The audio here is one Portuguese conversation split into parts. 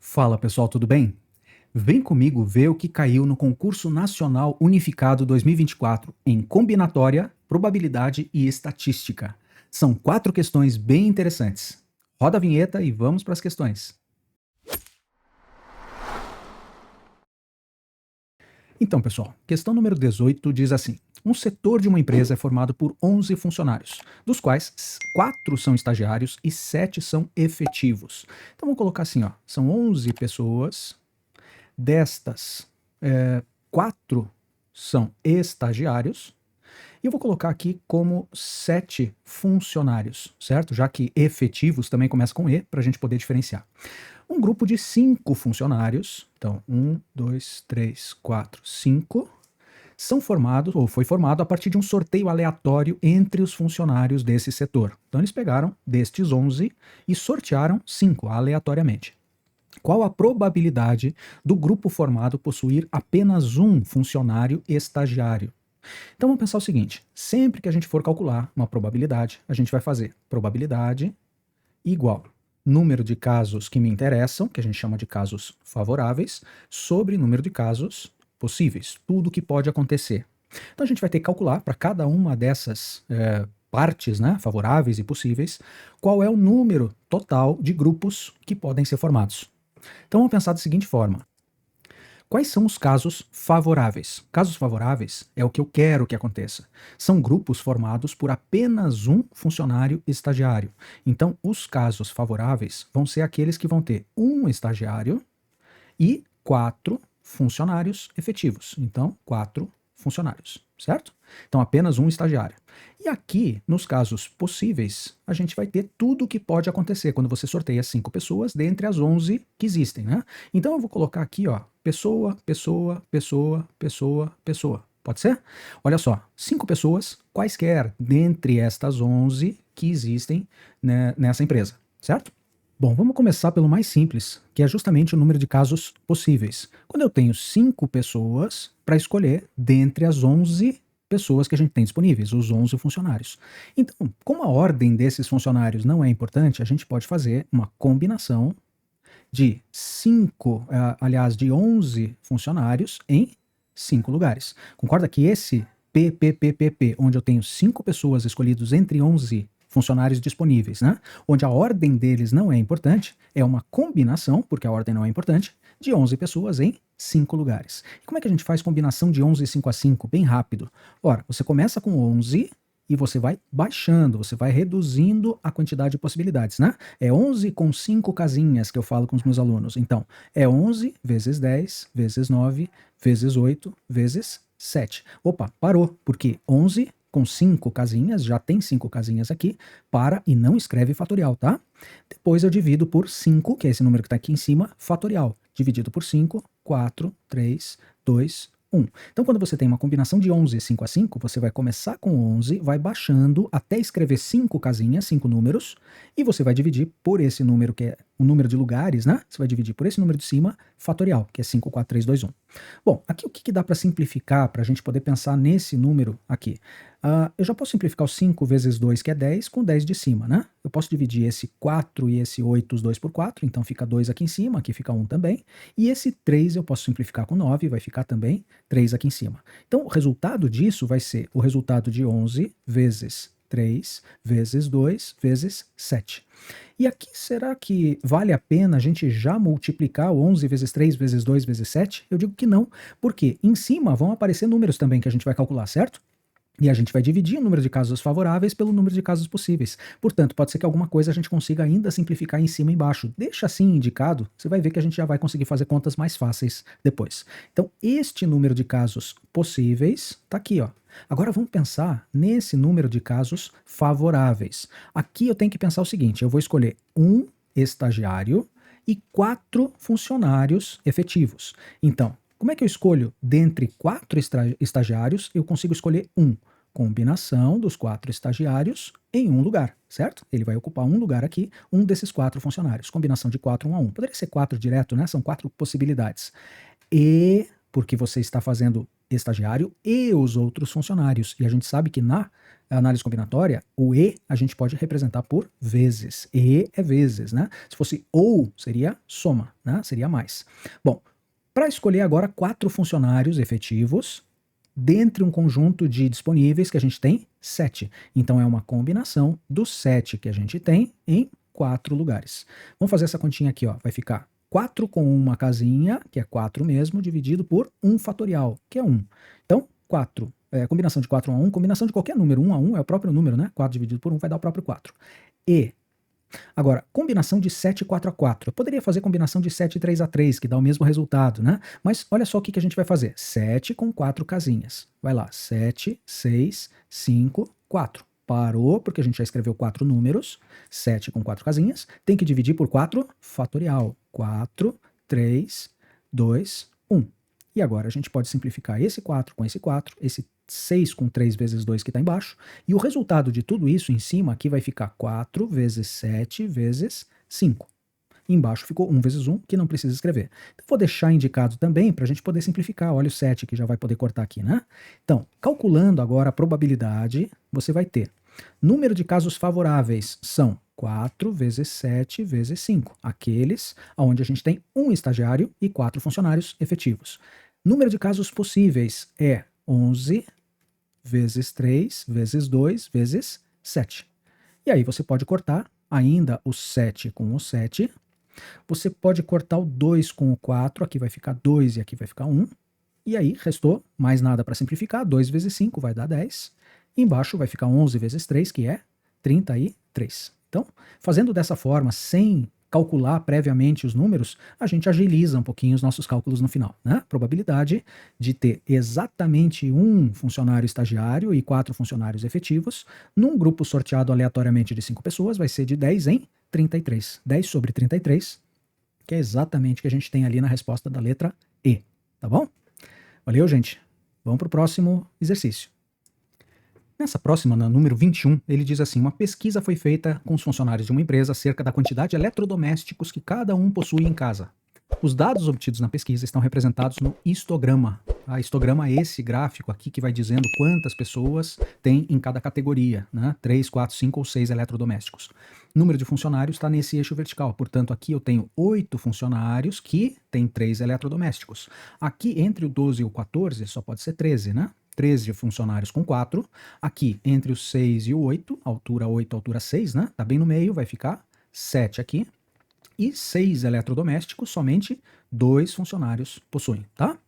Fala pessoal, tudo bem? Vem comigo ver o que caiu no Concurso Nacional Unificado 2024 em combinatória, probabilidade e estatística. São 4 questões bem interessantes. Roda a vinheta e vamos para as questões. Então, pessoal, questão número 18 diz assim: um setor de uma empresa é formado por 11 funcionários, dos quais 4 são estagiários e 7 são efetivos. Então, vamos colocar assim, ó, são 11 pessoas. Destas, 4 são estagiários, e eu vou colocar aqui como 7 funcionários, certo? Já que efetivos também começa com E, para a gente poder diferenciar. Um grupo de 5 funcionários, então 1, 2, 3, 4, 5, são formados, ou foi formado a partir de um sorteio aleatório entre os funcionários desse setor. Então eles pegaram destes 11 e sortearam 5 aleatoriamente. Qual a probabilidade do grupo formado possuir apenas um funcionário estagiário? Então vamos pensar o seguinte: sempre que a gente for calcular uma probabilidade, a gente vai fazer probabilidade igual número de casos que me interessam, que a gente chama de casos favoráveis, sobre número de casos possíveis, tudo que pode acontecer. Então a gente vai ter que calcular para cada uma dessas partes, né, favoráveis e possíveis, qual é o número total de grupos que podem ser formados. Então vamos pensar da seguinte forma: quais são os casos favoráveis? Casos favoráveis é o que eu quero que aconteça. São grupos formados por apenas um funcionário estagiário. Então, os casos favoráveis vão ser aqueles que vão ter um estagiário e 4 funcionários efetivos. Então, 4 funcionários, certo? Então, apenas um estagiário. E aqui, nos casos possíveis, a gente vai ter tudo o que pode acontecer quando você sorteia 5 pessoas dentre as 11 que existem, né? Então, eu vou colocar aqui, ó, pessoa, pessoa, pessoa, pessoa, pessoa. Pode ser? Olha só, 5 pessoas, quaisquer dentre estas 11 que existem, né, nessa empresa, certo? Bom, vamos começar pelo mais simples, que é justamente o número de casos possíveis. Quando eu tenho 5 pessoas para escolher dentre as 11 pessoas que a gente tem disponíveis, os 11 funcionários. Então, como a ordem desses funcionários não é importante, a gente pode fazer uma combinação de 5, aliás, de 11 funcionários em 5 lugares. Concorda que esse PPPPP, onde eu tenho 5 pessoas escolhidas entre 11 funcionários disponíveis, né? Onde a ordem deles não é importante, é uma combinação, porque a ordem não é importante, de 11 pessoas em 5 lugares. E como é que a gente faz combinação de 11 e 5 a 5? Bem rápido. Ora, você começa com 11 e você vai baixando, você vai reduzindo a quantidade de possibilidades, né? É 11 com 5 casinhas que eu falo com os meus alunos. Então, é 11 vezes 10, vezes 9, vezes 8, vezes 7. Opa, parou, porque 11 com 5 casinhas, já tem 5 casinhas aqui, para e não escreve fatorial, tá? Depois eu divido por 5, que é esse número que está aqui em cima, fatorial. Dividido por 5, 4, 3, 2, 1. Então, quando você tem uma combinação de 11 e 5 a 5, você vai começar com 11, vai baixando até escrever 5 casinhas, 5 números, e você vai dividir por esse número, que é o número de lugares, né? Você vai dividir por esse número de cima, fatorial, que é 5, 4, 3, 2, 1. Bom, aqui o que dá para simplificar, para a gente poder pensar nesse número aqui? Eu já posso simplificar o 5 vezes 2, que é 10, com 10 de cima, né? Eu posso dividir esse 4 e esse 8, os dois por 4, então fica 2 aqui em cima, aqui fica 1 também. E esse 3 eu posso simplificar com 9, vai ficar também 3 aqui em cima. Então o resultado disso vai ser o resultado de 11 vezes 3 vezes 2 vezes 7. E aqui, será que vale a pena a gente já multiplicar o 11 vezes 3 vezes 2 vezes 7? Eu digo que não, porque em cima vão aparecer números também que a gente vai calcular, certo? E a gente vai dividir o número de casos favoráveis pelo número de casos possíveis. Portanto, pode ser que alguma coisa a gente consiga ainda simplificar em cima e embaixo. Deixa assim indicado, você vai ver que a gente já vai conseguir fazer contas mais fáceis depois. Então, este número de casos possíveis está aqui, ó. Agora vamos pensar nesse número de casos favoráveis. Aqui eu tenho que pensar o seguinte: eu vou escolher um estagiário e 4 funcionários efetivos. Então, como é que eu escolho? Dentre 4 estagiários, eu consigo escolher um. Combinação dos 4 estagiários em um lugar, certo? Ele vai ocupar um lugar aqui, um desses 4 funcionários. Combinação de 4, 1 a 1. Poderia ser 4 direto, né? São 4 possibilidades. E, porque você está fazendo estagiário e os outros funcionários. E a gente sabe que na análise combinatória, o E a gente pode representar por vezes. E é vezes, né? Se fosse ou, seria soma, né? Seria mais. Bom, para escolher agora 4 funcionários efetivos, dentre um conjunto de disponíveis que a gente tem 7. Então é uma combinação dos 7 que a gente tem em 4 lugares. Vamos fazer essa continha aqui, ó. Vai ficar 4 com uma casinha, que é 4 mesmo, dividido por 1 fatorial, que é 1. Então, 4, combinação de 4 a 1, combinação de qualquer número, 1 a 1 é o próprio número, né? 4 dividido por 1 vai dar o próprio 4. E agora, combinação de 7 4 a 4. Eu poderia fazer combinação de 7 3 a 3, que dá o mesmo resultado, né? Mas olha só o que a gente vai fazer. 7 com 4 casinhas. Vai lá, 7, 6, 5, 4. Parou, porque a gente já escreveu 4 números. 7 com 4 casinhas. Tem que dividir por 4 fatorial. 4, 3, 2, 1. E agora a gente pode simplificar esse 4 com esse 4, esse 6 com 3 vezes 2 que está embaixo, e o resultado de tudo isso em cima aqui vai ficar 4 vezes 7 vezes 5. Embaixo ficou 1 vezes 1, que não precisa escrever. Então, vou deixar indicado também para a gente poder simplificar. Olha o 7 que já vai poder cortar aqui, né? Então, calculando agora a probabilidade, você vai ter número de casos favoráveis são 4 vezes 7 vezes 5, aqueles onde a gente tem um estagiário e 4 funcionários efetivos. Número de casos possíveis é 11 vezes 3 vezes 2 vezes 7. E aí você pode cortar ainda o 7 com o 7. Você pode cortar o 2 com o 4, aqui vai ficar 2 e aqui vai ficar 1. E aí restou mais nada para simplificar, 2 vezes 5 vai dar 10. E embaixo vai ficar 11 vezes 3, que é 33. Então, fazendo dessa forma, sem calcular previamente os números, a gente agiliza um pouquinho os nossos cálculos no final, né? Probabilidade de ter exatamente um funcionário estagiário e 4 funcionários efetivos num grupo sorteado aleatoriamente de 5 pessoas vai ser de 10 em 33. 10 sobre 33, que é exatamente o que a gente tem ali na resposta da letra E, tá bom? Valeu, gente. Vamos para o próximo exercício. Nessa próxima, na número 21, ele diz assim: uma pesquisa foi feita com os funcionários de uma empresa acerca da quantidade de eletrodomésticos que cada um possui em casa. Os dados obtidos na pesquisa estão representados no histograma. A histograma é esse gráfico aqui que vai dizendo quantas pessoas tem em cada categoria, né? 3, 4, 5 ou 6 eletrodomésticos. O número de funcionários está nesse eixo vertical, portanto aqui eu tenho 8 funcionários que têm 3 eletrodomésticos. Aqui entre o 12 e o 14 só pode ser 13, né? 13 funcionários com 4. Aqui, entre o 6 e o 8, altura 8, altura 6, né? Tá bem no meio, vai ficar 7 aqui. E 6 eletrodomésticos, somente 2 funcionários possuem, tá?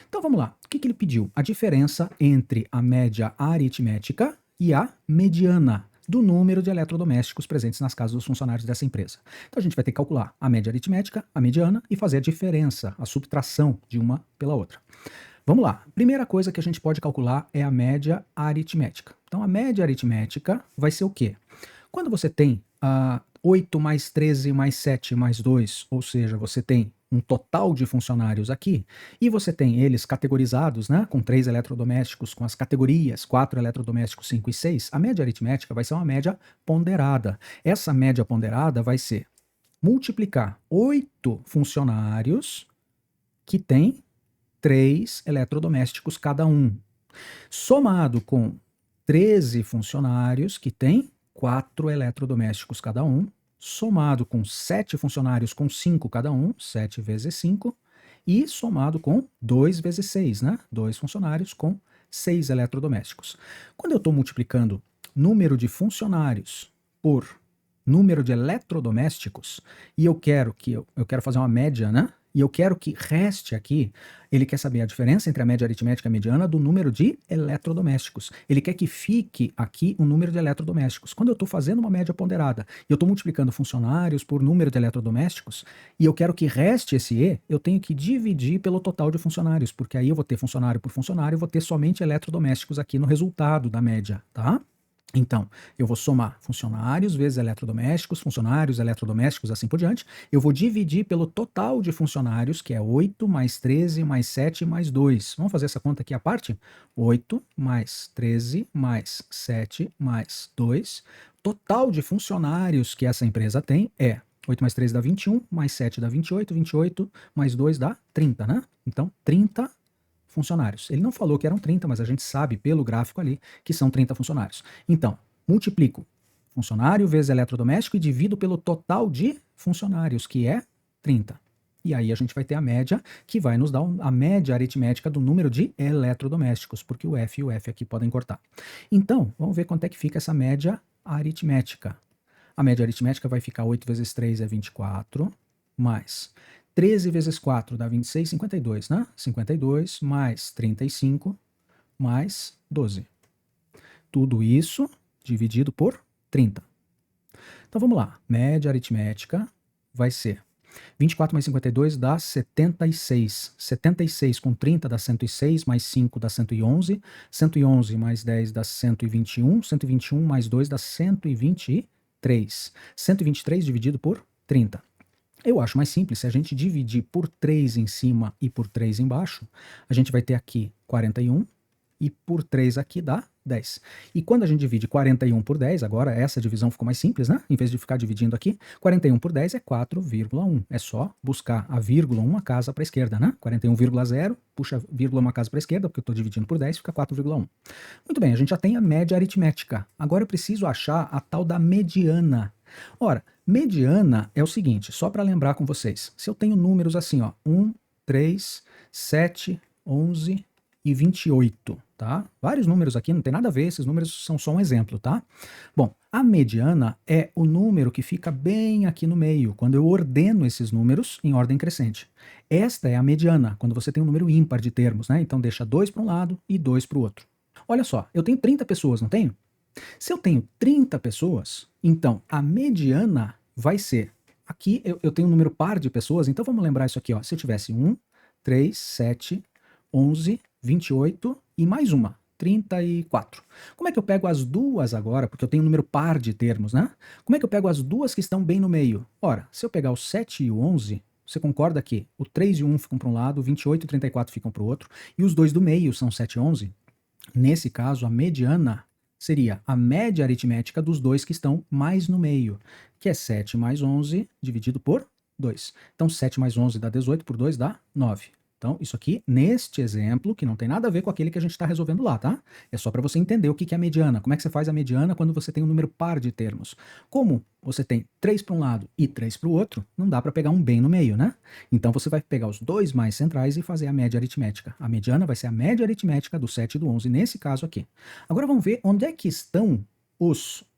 Então vamos lá. O que ele pediu? A diferença entre a média aritmética e a mediana do número de eletrodomésticos presentes nas casas dos funcionários dessa empresa. Então a gente vai ter que calcular a média aritmética, a mediana e fazer a diferença, a subtração de uma pela outra. Vamos lá. Primeira coisa que a gente pode calcular é a média aritmética. Então, a média aritmética vai ser o quê? Quando você tem 8 mais 13 mais 7 mais 2, ou seja, você tem um total de funcionários aqui, e você tem eles categorizados, né, com 3 eletrodomésticos, com as categorias 4 eletrodomésticos, 5 e 6, a média aritmética vai ser uma média ponderada. Essa média ponderada vai ser multiplicar 8 funcionários que têm 3 eletrodomésticos cada um, somado com 13 funcionários que têm 4 eletrodomésticos cada um, somado com 7 funcionários com 5 cada um, 7 vezes 5, e somado com 2 vezes 6, né? 2 funcionários com 6 eletrodomésticos. Quando eu estou multiplicando número de funcionários por número de eletrodomésticos, e eu quero fazer uma média, né? E eu quero que reste aqui, ele quer saber a diferença entre a média aritmética e a mediana do número de eletrodomésticos. Ele quer que fique aqui o número de eletrodomésticos. Quando eu estou fazendo uma média ponderada e eu estou multiplicando funcionários por número de eletrodomésticos, e eu quero que reste esse E, eu tenho que dividir pelo total de funcionários, porque aí eu vou ter funcionário por funcionário e vou ter somente eletrodomésticos aqui no resultado da média, tá? Então, eu vou somar funcionários vezes eletrodomésticos, funcionários, eletrodomésticos, assim por diante. Eu vou dividir pelo total de funcionários, que é 8 mais 13 mais 7 mais 2. Vamos fazer essa conta aqui à parte? 8 mais 13 mais 7 mais 2. Total de funcionários que essa empresa tem é 8 mais 13 dá 21, mais 7 dá 28, 28 mais 2 dá 30, né? Então, 30 funcionários. Ele não falou que eram 30, mas a gente sabe pelo gráfico ali que são 30 funcionários. Então, multiplico funcionário vezes eletrodoméstico e divido pelo total de funcionários, que é 30. E aí a gente vai ter a média, que vai nos dar a média aritmética do número de eletrodomésticos, porque o F e o F aqui podem cortar. Então, vamos ver quanto é que fica essa média aritmética. A média aritmética vai ficar 8 vezes 3 é 24, mais 13 vezes 4 dá 26, 52, né? 52 mais 35 mais 12. Tudo isso dividido por 30. Então vamos lá. Média aritmética vai ser 24 mais 52 dá 76. 76 com 30 dá 106, mais 5 dá 111. 111 mais 10 dá 121. 121 mais 2 dá 123. 123 dividido por 30. Eu acho mais simples, se a gente dividir por 3 em cima e por 3 embaixo, a gente vai ter aqui 41 e por 3 aqui dá 10. E quando a gente divide 41 por 10, agora essa divisão ficou mais simples, né? Em vez de ficar dividindo aqui, 41 por 10 é 4,1. É só buscar a vírgula uma casa para a esquerda, né? 41,0, puxa vírgula uma casa para a esquerda, porque eu estou dividindo por 10, fica 4,1. Muito bem, a gente já tem a média aritmética. Agora eu preciso achar a tal da mediana. Ora, mediana é o seguinte, só para lembrar com vocês. Se eu tenho números assim, ó, 1, 3, 7, 11 e 28, tá? Vários números aqui, não tem nada a ver, esses números são só um exemplo, tá? Bom, a mediana é o número que fica bem aqui no meio, quando eu ordeno esses números em ordem crescente. Esta é a mediana, quando você tem um número ímpar de termos, né? Então deixa 2 para um lado e 2 para o outro. Olha só, eu tenho 30 pessoas, não tenho? Se eu tenho 30 pessoas, então a mediana vai ser, aqui eu tenho um número par de pessoas, então vamos lembrar isso aqui, ó. Se eu tivesse 1, 3, 7, 11, 28 e mais uma, 34. Como é que eu pego as duas agora, porque eu tenho um número par de termos, né? Como é que eu pego as duas que estão bem no meio? Ora, se eu pegar o 7 e o 11, você concorda que o 3 e o 1 ficam para um lado, o 28 e o 34 ficam para o outro, e os dois do meio são 7 e 11? Nesse caso, a mediana seria a média aritmética dos dois que estão mais no meio, que é 7 mais 11 dividido por 2. Então, 7 mais 11 dá 18, por 2 dá 9. Então, isso aqui, neste exemplo, que não tem nada a ver com aquele que a gente está resolvendo lá, tá? É só para você entender o que é a mediana. Como é que você faz a mediana quando você tem um número par de termos? Como você tem 3 para um lado e 3 para o outro, não dá para pegar um bem no meio, né? Então, você vai pegar os dois mais centrais e fazer a média aritmética. A mediana vai ser a média aritmética do 7 e do 11, nesse caso aqui. Agora, vamos ver onde é que estão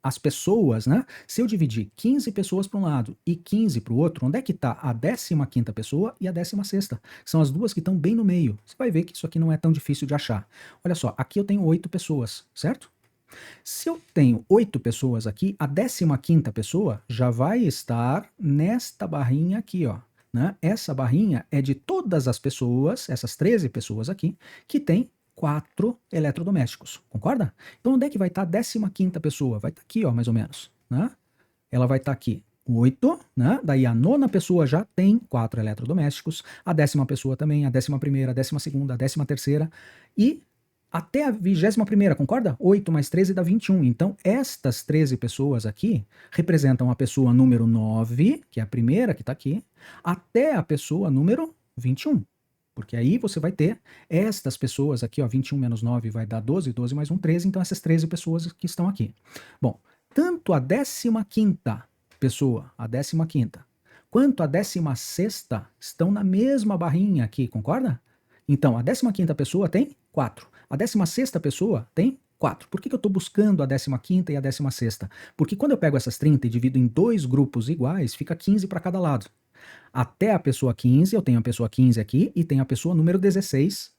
as pessoas, né? Se eu dividir 15 pessoas para um lado e 15 para o outro, onde é que está a 15ª pessoa e a 16ª? São as duas que estão bem no meio. Você vai ver que isso aqui não é tão difícil de achar. Olha só, aqui eu tenho 8 pessoas, certo? Se eu tenho 8 pessoas aqui, a 15ª pessoa já vai estar nesta barrinha aqui, ó. Né? Essa barrinha é de todas as pessoas, essas 13 pessoas aqui, que tem 4 eletrodomésticos, concorda? Então onde é que vai estar a 15ª pessoa? Vai estar aqui, ó, mais ou menos, né? Ela vai estar aqui, 8, né? Daí a 9ª pessoa já tem 4 eletrodomésticos, a 10ª pessoa também, a 11ª, a 12ª, a 13ª e até a 21ª, concorda? 8 mais 13 dá 21. Então estas 13 pessoas aqui representam a pessoa número 9, que é a primeira que está aqui, até a pessoa número 21. Porque aí você vai ter estas pessoas aqui, ó, 21 menos 9 vai dar 12, 12 mais 1, 13, então essas 13 pessoas que estão aqui. Bom, tanto a 15ª pessoa, a 15ª, quanto a 16ª estão na mesma barrinha aqui, concorda? Então, a 15ª pessoa tem 4. A 16ª pessoa tem 4. Por que eu estou buscando a 15ª e a 16ª? Porque quando eu pego essas 30 e divido em dois grupos iguais, fica 15 para cada lado. Até a pessoa 15, eu tenho a pessoa 15 aqui e tenho a pessoa número 16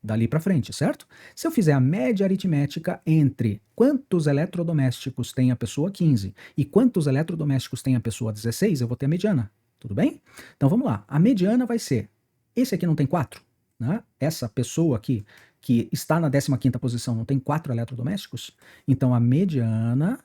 dali para frente, certo? Se eu fizer a média aritmética entre quantos eletrodomésticos tem a pessoa 15 e quantos eletrodomésticos tem a pessoa 16, eu vou ter a mediana, tudo bem? Então vamos lá, a mediana vai ser, esse aqui não tem 4, né? Essa pessoa aqui, que está na 15ª posição, não tem 4 eletrodomésticos? Então a mediana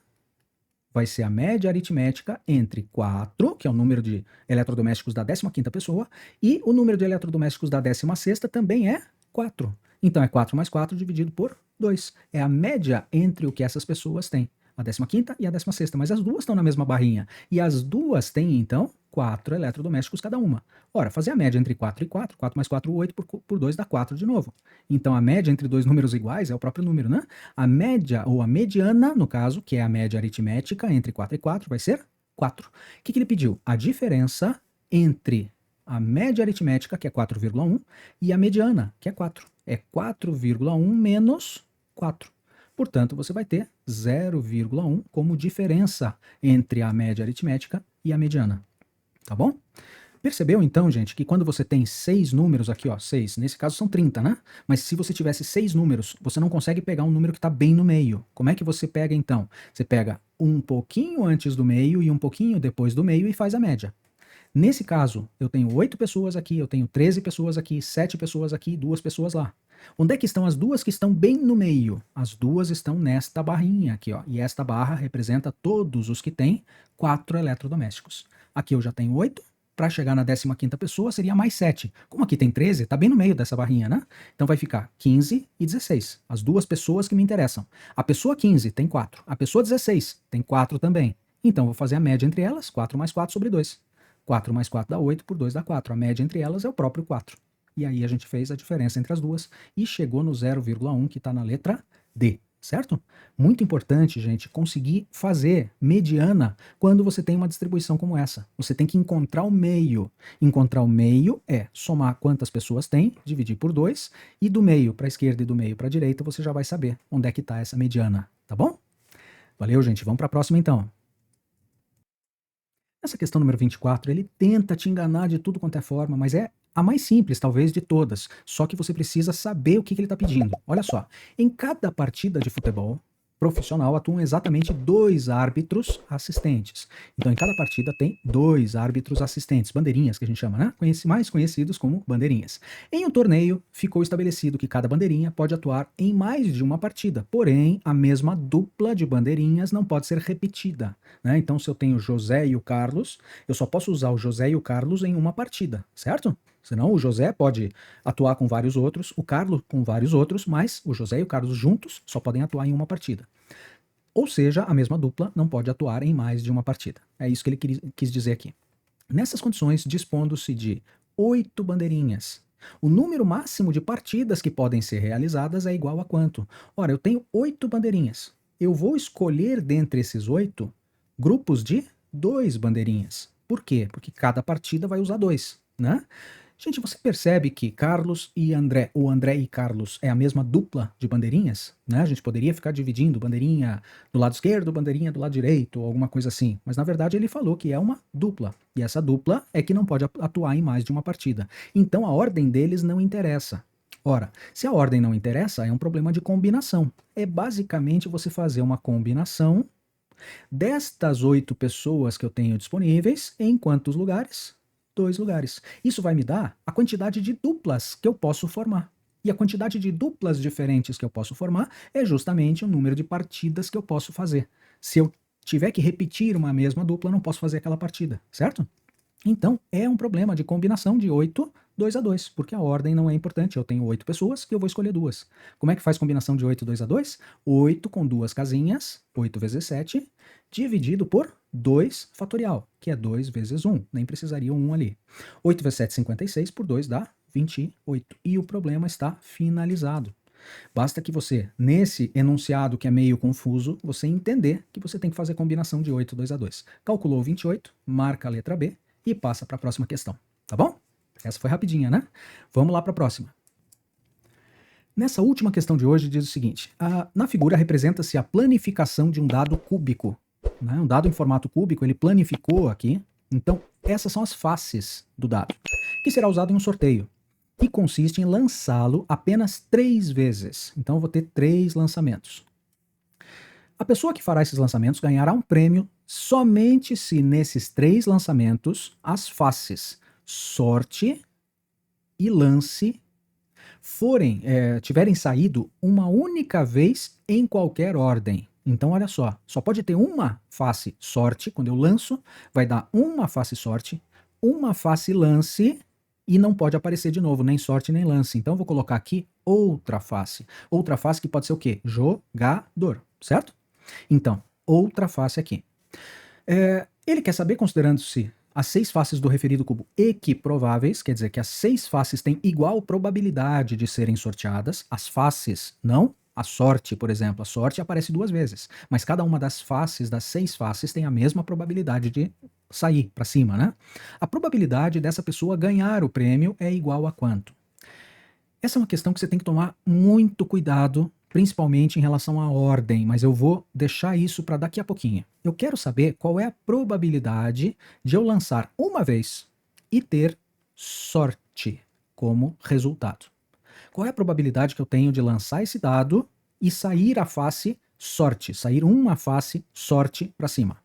vai ser a média aritmética entre 4, que é o número de eletrodomésticos da 15ª pessoa, e o número de eletrodomésticos da 16ª também é 4. Então é 4 mais 4 dividido por 2. É a média entre o que essas pessoas têm, a 15ª e a 16ª, mas as duas estão na mesma barrinha. E as duas têm, então, 4 eletrodomésticos cada uma. Ora, fazer a média entre 4 e 4, 4 mais 4, 8, por 2 dá 4 de novo. Então a média entre dois números iguais é o próprio número, né? A média, ou a mediana, no caso, que é a média aritmética entre 4 e 4, vai ser 4. O que ele pediu? A diferença entre a média aritmética, que é 4,1, e a mediana, que é 4. É 4,1 menos 4. Portanto, você vai ter 0,1 como diferença entre a média aritmética e a mediana. Tá bom? Percebeu então, gente, que quando você tem 6 números aqui, ó, 6, nesse caso são 30, né? Mas se você tivesse 6 números, você não consegue pegar um número que está bem no meio. Como é que você pega então? Você pega um pouquinho antes do meio e um pouquinho depois do meio e faz a média. Nesse caso, eu tenho 8 pessoas aqui, eu tenho 13 pessoas aqui, 7 pessoas aqui, 2 pessoas lá. Onde é que estão as duas que estão bem no meio? As duas estão nesta barrinha aqui, ó. E esta barra representa todos os que têm 4 eletrodomésticos. Aqui eu já tenho 8. Para chegar na 15ª pessoa seria mais 7. Como aqui tem 13, está bem no meio dessa barrinha, né? Então vai ficar 15 e 16. As duas pessoas que me interessam. A pessoa 15 tem 4. A pessoa 16 tem 4 também. Então vou fazer a média entre elas, 4 mais 4 sobre 2. 4 mais 4 dá 8, por 2 dá 4. A média entre elas é o próprio 4. E aí a gente fez a diferença entre as duas e chegou no 0,1 que está na letra D, certo? Muito importante, gente, conseguir fazer mediana quando você tem uma distribuição como essa. Você tem que encontrar o meio. Encontrar o meio é somar quantas pessoas tem, dividir por 2, e do meio para a esquerda e do meio para a direita você já vai saber onde é que está essa mediana, tá bom? Valeu, gente. Vamos para a próxima então. Essa questão número 24, ele tenta te enganar de tudo quanto é forma, mas é a mais simples, talvez, de todas. Só que você precisa saber o que ele está pedindo. Olha só, em cada partida de futebol profissional atuam exatamente 2 árbitros assistentes. Então, em cada partida tem 2 árbitros assistentes, bandeirinhas que a gente chama, né? Mais conhecidos como bandeirinhas. Em um torneio, ficou estabelecido que cada bandeirinha pode atuar em mais de uma partida, porém, a mesma dupla de bandeirinhas não pode ser repetida, né? Então, se eu tenho o José e o Carlos, eu só posso usar o José e o Carlos em uma partida, certo? Senão o José pode atuar com vários outros, o Carlos com vários outros, mas o José e o Carlos juntos só podem atuar em uma partida. Ou seja, a mesma dupla não pode atuar em mais de uma partida. É isso que ele quis dizer aqui. Nessas condições, dispondo-se de 8 bandeirinhas. O número máximo de partidas que podem ser realizadas é igual a quanto? Ora, eu tenho 8 bandeirinhas. Eu vou escolher dentre esses 8 grupos de 2 bandeirinhas. Por quê? Porque cada partida vai usar 2, né? Gente, você percebe que Carlos e André, ou André e Carlos, é a mesma dupla de bandeirinhas? Né? A gente poderia ficar dividindo bandeirinha do lado esquerdo, bandeirinha do lado direito, ou alguma coisa assim. Mas na verdade ele falou que é uma dupla. E essa dupla é que não pode atuar em mais de uma partida. Então a ordem deles não interessa. Ora, se a ordem não interessa, é um problema de combinação. É basicamente você fazer uma combinação destas 8 pessoas que eu tenho disponíveis em quantos lugares? 2 lugares. Isso vai me dar a quantidade de duplas que eu posso formar. E a quantidade de duplas diferentes que eu posso formar é justamente o número de partidas que eu posso fazer. Se eu tiver que repetir uma mesma dupla, eu não posso fazer aquela partida, certo? Então, é um problema de combinação de 8, 2 a 2, porque a ordem não é importante. Eu tenho 8 pessoas e eu vou escolher 2. Como é que faz combinação de 8, 2 a 2? 8 com 2 casinhas, 8 vezes 7, dividido por 2 fatorial, que é 2 vezes 1. Nem precisaria um 1 ali. 8 vezes 7, 56, por 2 dá 28. E o problema está finalizado. Basta que você, nesse enunciado que é meio confuso, você entender que você tem que fazer combinação de 8, 2 a 2. Calculou 28, marca a letra B, e passa para a próxima questão, tá bom? Essa foi rapidinha, né? Vamos lá para a próxima. Nessa última questão de hoje diz o seguinte, na figura representa-se a planificação de um dado cúbico, né? Um dado em formato cúbico, ele planificou aqui, então essas são as faces do dado, que será usado em um sorteio, que consiste em lançá-lo apenas 3 vezes, então eu vou ter 3 lançamentos. A pessoa que fará esses lançamentos ganhará um prêmio somente se nesses 3 lançamentos as faces sorte e lance tiverem saído uma única vez em qualquer ordem. Então, olha só pode ter uma face sorte, quando eu lanço, vai dar uma face sorte, uma face lance e não pode aparecer de novo, nem sorte nem lance. Então, eu vou colocar aqui outra face. Outra face que pode ser o quê? Jogador, certo? Então, outra face aqui. Ele quer saber, considerando-se as 6 faces do referido cubo equiprováveis, quer dizer que as 6 faces têm igual probabilidade de serem sorteadas, as faces não. A sorte, por exemplo, a sorte aparece 2 vezes, mas cada uma das faces, das 6 faces, tem a mesma probabilidade de sair para cima, né? A probabilidade dessa pessoa ganhar o prêmio é igual a quanto? Essa é uma questão que você tem que tomar muito cuidado, principalmente em relação à ordem, mas eu vou deixar isso para daqui a pouquinho. Eu quero saber qual é a probabilidade de eu lançar uma vez e ter sorte como resultado. Qual é a probabilidade que eu tenho de lançar esse dado e sair a face sorte, sair uma face sorte para cima?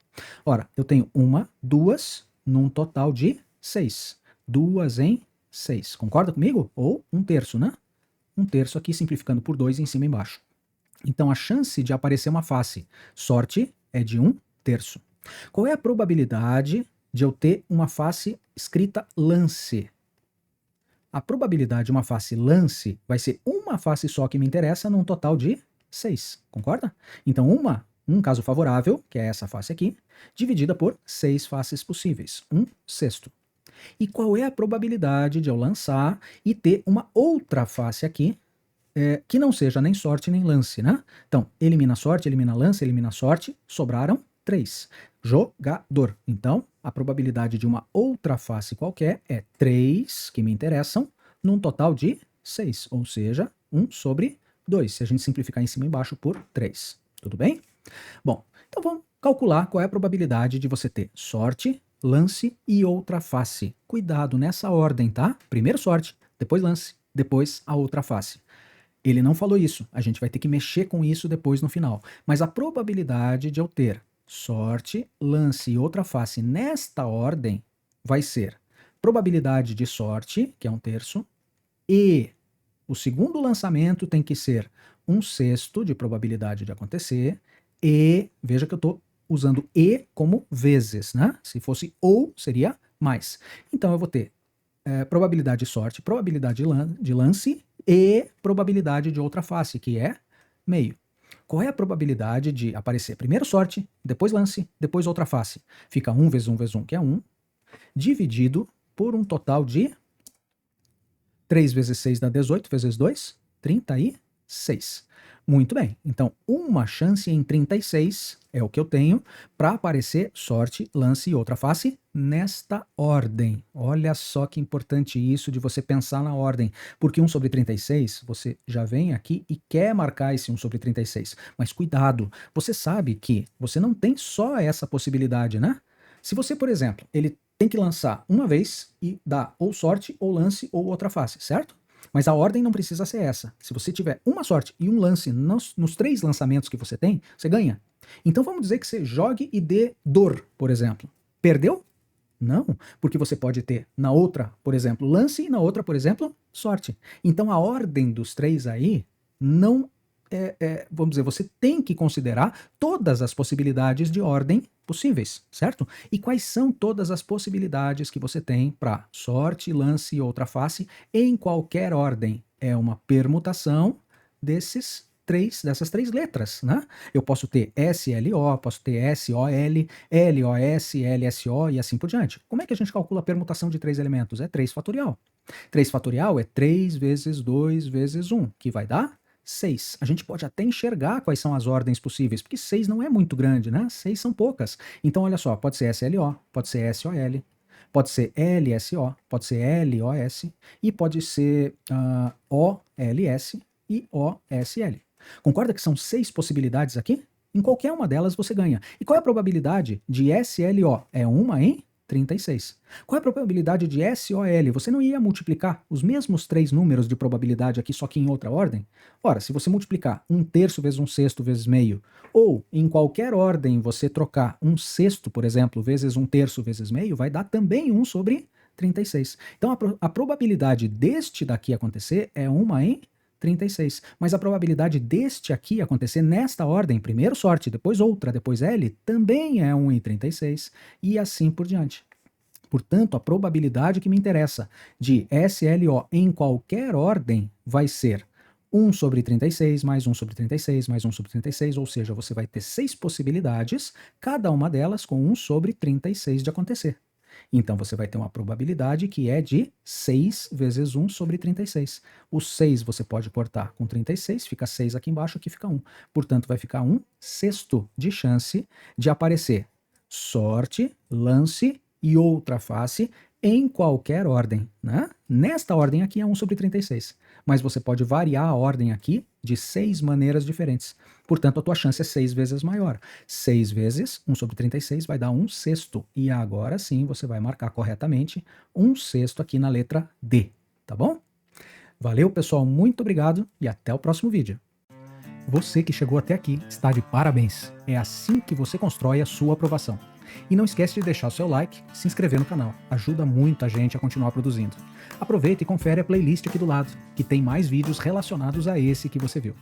Ora, eu tenho uma, duas, num total de 6. 2 em 6. Concorda comigo? Ou 1/3, né? 1/3 aqui, simplificando por 2 em cima e embaixo. Então, a chance de aparecer uma face sorte é de 1/3. Qual é a probabilidade de eu ter uma face escrita lance? A probabilidade de uma face lance vai ser uma face só que me interessa num total de 6, concorda? Então, um caso favorável, que é essa face aqui, dividida por 6 faces possíveis, 1/6. E qual é a probabilidade de eu lançar e ter uma outra face aqui, que não seja nem sorte nem lance, né? Então, elimina sorte, elimina lance, elimina sorte, sobraram 3. Jogador. Então, a probabilidade de uma outra face qualquer é 3, que me interessam, num total de 6, ou seja, 1/2, se a gente simplificar em cima e embaixo por 3. Tudo bem? Bom, então vamos calcular qual é a probabilidade de você ter sorte, lance e outra face. Cuidado nessa ordem, tá? Primeiro sorte, depois lance, depois a outra face. Ele não falou isso, a gente vai ter que mexer com isso depois no final. Mas a probabilidade de eu ter sorte, lance e outra face nesta ordem vai ser probabilidade de sorte, que é 1/3, e o segundo lançamento tem que ser 1/6 de probabilidade de acontecer, e veja que eu estou usando e como vezes, né? Se fosse ou, seria mais. Então eu vou ter probabilidade de sorte, probabilidade de lance e probabilidade de outra face, que é meio. Qual é a probabilidade de aparecer primeiro sorte, depois lance, depois outra face? Fica 1 vezes 1 vezes 1, que é 1, dividido por um total de 3 vezes 6 dá 18, vezes 2, 36. Muito bem, então uma chance em 36 é o que eu tenho para aparecer sorte, lance e outra face nesta ordem. Olha só que importante isso de você pensar na ordem, porque 1/36, você já vem aqui e quer marcar esse 1/36, mas cuidado, você sabe que você não tem só essa possibilidade, né? Se você, por exemplo, ele tem que lançar uma vez e dá ou sorte, ou lance, ou outra face, certo? Mas a ordem não precisa ser essa. Se você tiver uma sorte e um lance nos 3 lançamentos que você tem, você ganha. Então vamos dizer que você jogue e dê dor, por exemplo. Perdeu? Não, porque você pode ter na outra, por exemplo, lance e na outra, por exemplo, sorte. Então a ordem dos 3 aí não vamos dizer, você tem que considerar todas as possibilidades de ordem possíveis, certo? E quais são todas as possibilidades que você tem para sorte, lance e outra face em qualquer ordem? É uma permutação dessas 3 letras, né? Eu posso ter SLO, posso ter SOL, LOS, LSO e assim por diante. Como é que a gente calcula a permutação de 3 elementos? É 3 fatorial. 3 fatorial é 3 vezes 2 vezes 1, que vai dar 6. A gente pode até enxergar quais são as ordens possíveis, porque 6 não é muito grande, né? 6 são poucas. Então, olha só, pode ser SLO, pode ser SOL, pode ser LSO, pode ser LOS e pode ser OLS e OSL. Concorda que são 6 possibilidades aqui? Em qualquer uma delas você ganha. E qual é a probabilidade de SLO? É 1 em 36. Qual é a probabilidade de SOL? Você não ia multiplicar os mesmos 3 números de probabilidade aqui, só que em outra ordem? Ora, se você multiplicar 1/3 vezes 1/6 vezes meio, ou em qualquer ordem você trocar 1/6, por exemplo, vezes 1/3 vezes meio, vai dar também 1/36. Então a probabilidade deste daqui acontecer é 1 em 36. Mas a probabilidade deste aqui acontecer nesta ordem, primeiro sorte, depois outra, depois L, também é 1 em 36, e assim por diante. Portanto, a probabilidade que me interessa de SLO em qualquer ordem vai ser 1/36, mais 1/36, mais 1/36, ou seja, você vai ter 6 possibilidades, cada uma delas com 1/36 de acontecer. Então você vai ter uma probabilidade que é de 6 vezes 1 sobre 36. O 6 você pode cortar com 36, fica 6 aqui embaixo, aqui fica 1. Portanto, vai ficar 1/6 de chance de aparecer sorte, lance e outra face em qualquer ordem, né? Nesta ordem aqui é 1 sobre 36, mas você pode variar a ordem aqui de 6 maneiras diferentes. Portanto, a tua chance é 6 vezes maior. 6 vezes 1 sobre 36 vai dar 1/6. E agora sim você vai marcar corretamente 1/6 aqui na letra D, tá bom? Valeu, pessoal, muito obrigado e até o próximo vídeo. Você que chegou até aqui está de parabéns. É assim que você constrói a sua aprovação. E não esquece de deixar o seu like e se inscrever no canal. Ajuda muito a gente a continuar produzindo. Aproveita e confere a playlist aqui do lado, que tem mais vídeos relacionados a esse que você viu.